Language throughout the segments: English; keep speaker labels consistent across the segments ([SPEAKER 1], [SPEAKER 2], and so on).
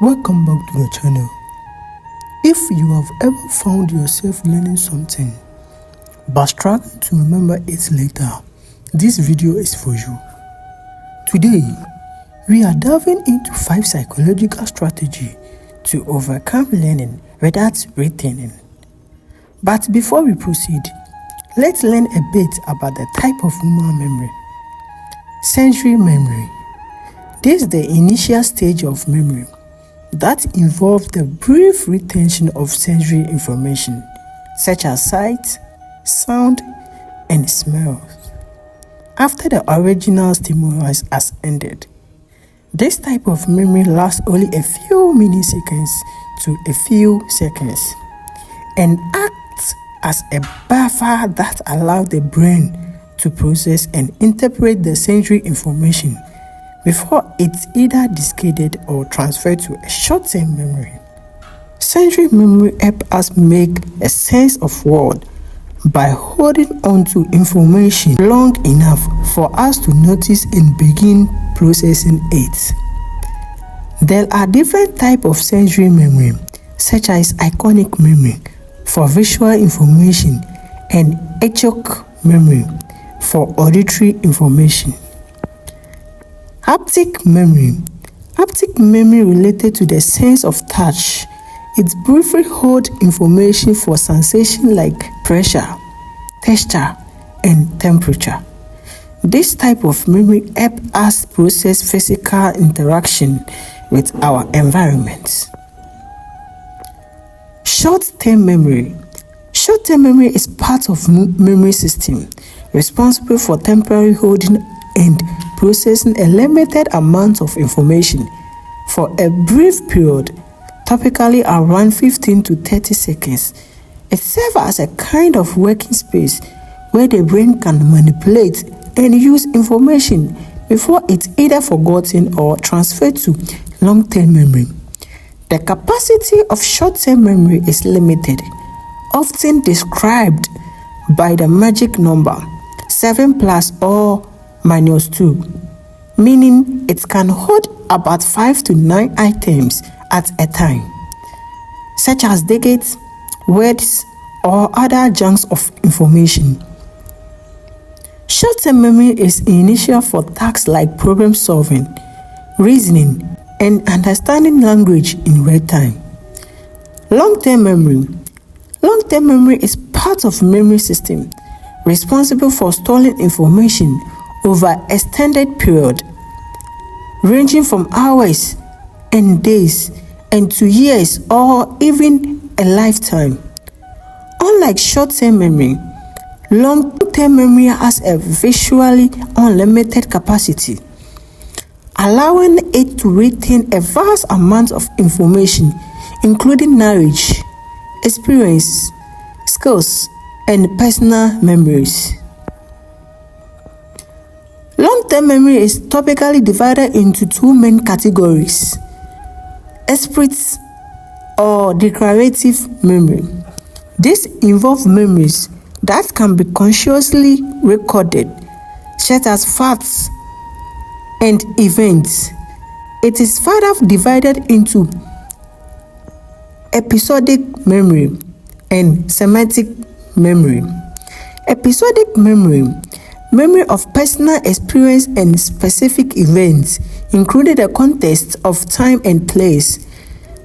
[SPEAKER 1] Welcome back to the channel. If you have ever found yourself learning something but struggling to remember it later, this video is for you. Today, we are diving into 5 psychological strategies to overcome learning without retaining. But before we proceed, let's learn a bit about the type of human memory. Sensory memory. This is the initial stage of memory that involves the brief retention of sensory information such as sight, sound, and smell after the original stimulus has ended. This type of memory lasts only a few milliseconds to a few seconds and acts as a buffer that allows the brain to process and interpret the sensory information before it's either discarded or transferred to a short-term memory. Sensory memory helps us make a sense of world by holding on to information long enough for us to notice and begin processing it. There are different types of sensory memory, such as iconic memory for visual information and echoic memory for auditory information. Haptic memory. Haptic memory related to the sense of touch. It briefly holds information for sensations like pressure, texture, and temperature. This type of memory helps us process physical interaction with our environment. Short-term memory. Short-term memory is part of memory system responsible for temporary holding and processing a limited amount of information for a brief period, typically around 15 to 30 seconds. It serves as a kind of working space where the brain can manipulate and use information before it's either forgotten or transferred to long-term memory. The capacity of short-term memory is limited, often described by the magic number 7 plus or minus 2, meaning it can hold about 5 to 9 items at a time, such as dates, words, or other chunks of information. Short-term memory is initial for tasks like problem solving, reasoning, and understanding language in real time. Long-term memory. Long-term memory is part of memory system responsible for storing information over extended period, ranging from hours and days and to years or even a lifetime. Unlike short-term memory, long-term memory has a visually unlimited capacity, allowing it to retain a vast amount of information, including knowledge, experience, skills, and personal memories. Long-term memory is typically divided into 2 main categories: explicit or declarative memory. This involves memories that can be consciously recorded, such as facts and events. It is further divided into episodic memory and semantic memory. Episodic memory. Memory of personal experience and specific events, including the context of time and place.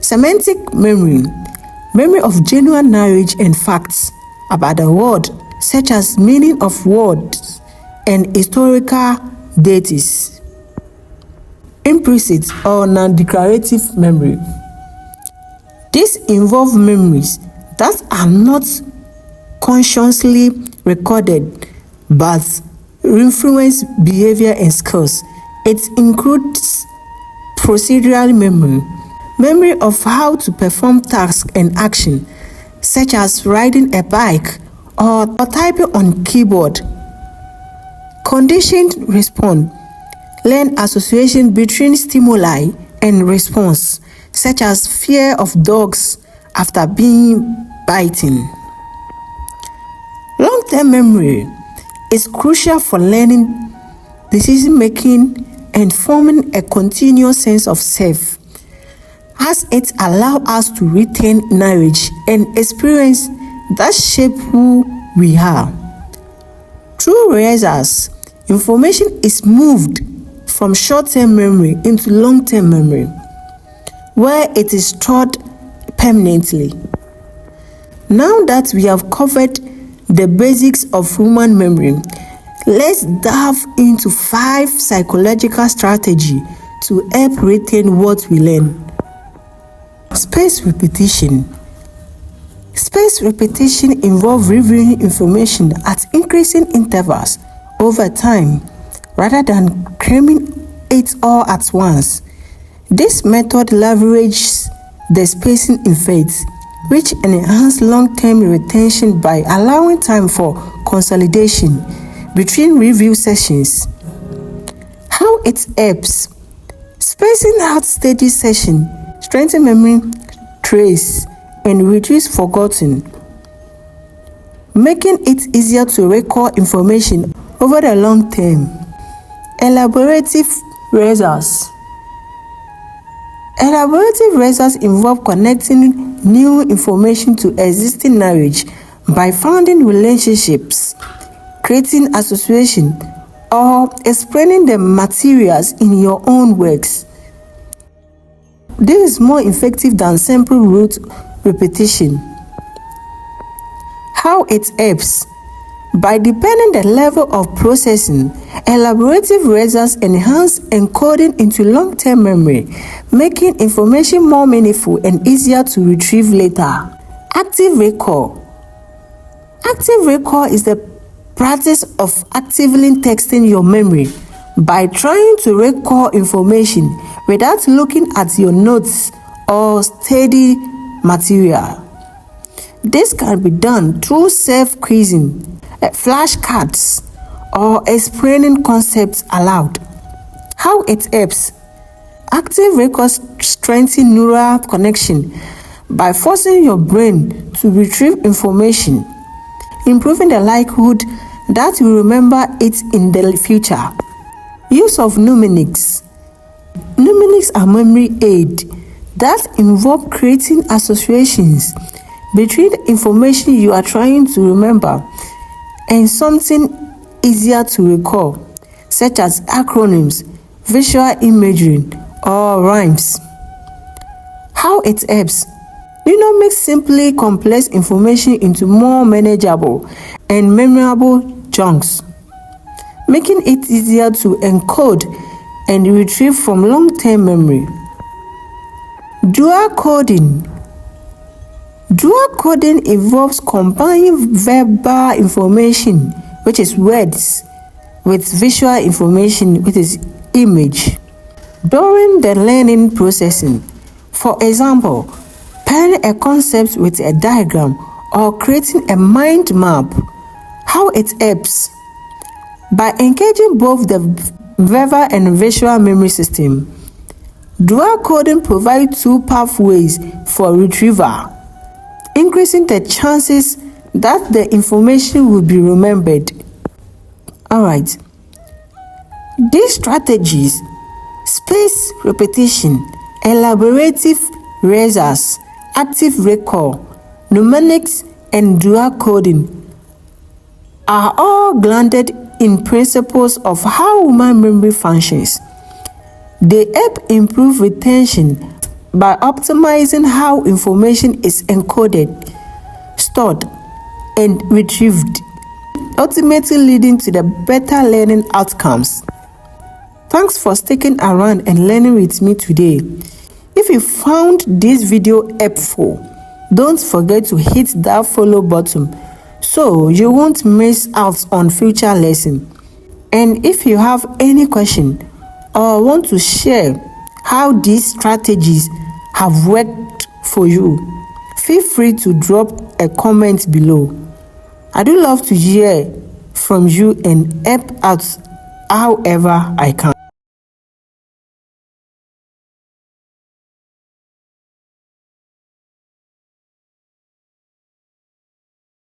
[SPEAKER 1] Semantic memory. Memory of general knowledge and facts about the world, such as meaning of words and historical dates. Implicit or non-declarative memory. This involves memories that are not consciously recorded but influence behavior and skills. It includes procedural memory, memory of how to perform tasks and action, such as riding a bike or typing on keyboard. Conditioned response, learn association between stimuli and response, such as fear of dogs after being bitten. Long-term memory is crucial for learning, decision-making, and forming a continuous sense of self. as it allows us to retain knowledge and experience that shape who we are. Through rehearsals, information is moved from short-term memory into long-term memory, where it is stored permanently. Now that we have covered the basics of human memory, let's dive into 5 psychological strategies to help retain what we learn. Spaced repetition. Spaced repetition involves reviewing information at increasing intervals over time rather than cramming it all at once. This method leverages the spacing effect, which enhances long-term retention by allowing time for consolidation between review sessions. How it helps? Spacing out steady sessions strengthens memory trace and reduce forgotten, making it easier to recall information over the long term. Elaborative rehearsals. Elaborative rehearsals involve connecting new information to existing knowledge by finding relationships, creating association, or explaining the materials in your own works. This is more effective than simple rote repetition. How it helps? By deepening the level of processing, elaborative rehearsals enhance encoding into long-term memory, making information more meaningful and easier to retrieve later. Active recall. Active recall is the practice of actively texting your memory by trying to recall information without looking at your notes or study material. This can be done through self-quizzing, flashcards, or explaining concepts aloud. How it helps? Active recall strengthens neural connection by forcing your brain to retrieve information, improving the likelihood that you remember it in the future. Use of mnemonics. Mnemonics are memory aids that involve creating associations between the information you are trying to remember and something easier to recall, such as acronyms, visual imagery, or rhymes. How it helps? Mnemonics simply compress information into more manageable and memorable chunks, making it easier to encode and retrieve from long-term memory. Dual coding. Dual coding involves combining verbal information, which is words, with visual information, which is image, during the learning processing. For example, pairing a concept with a diagram or creating a mind map. How it helps? By engaging both the verbal and visual memory system. Dual coding provides 2 pathways for retrieval, increasing the chances that the information will be remembered. Alright, these strategies, spaced repetition, elaborative rehearsals, active recall, mnemonics, and dual coding, are all grounded in principles of how human memory functions. They help improve retention by optimizing how information is encoded, stored, and retrieved, ultimately leading to the better learning outcomes. Thanks for sticking around and learning with me today. If you found this video helpful, don't forget to hit that follow button so you won't miss out on future lessons. And if you have any question or want to share how these strategies have worked for you, feel free to drop a comment below. I do love to hear from you and help out however I can.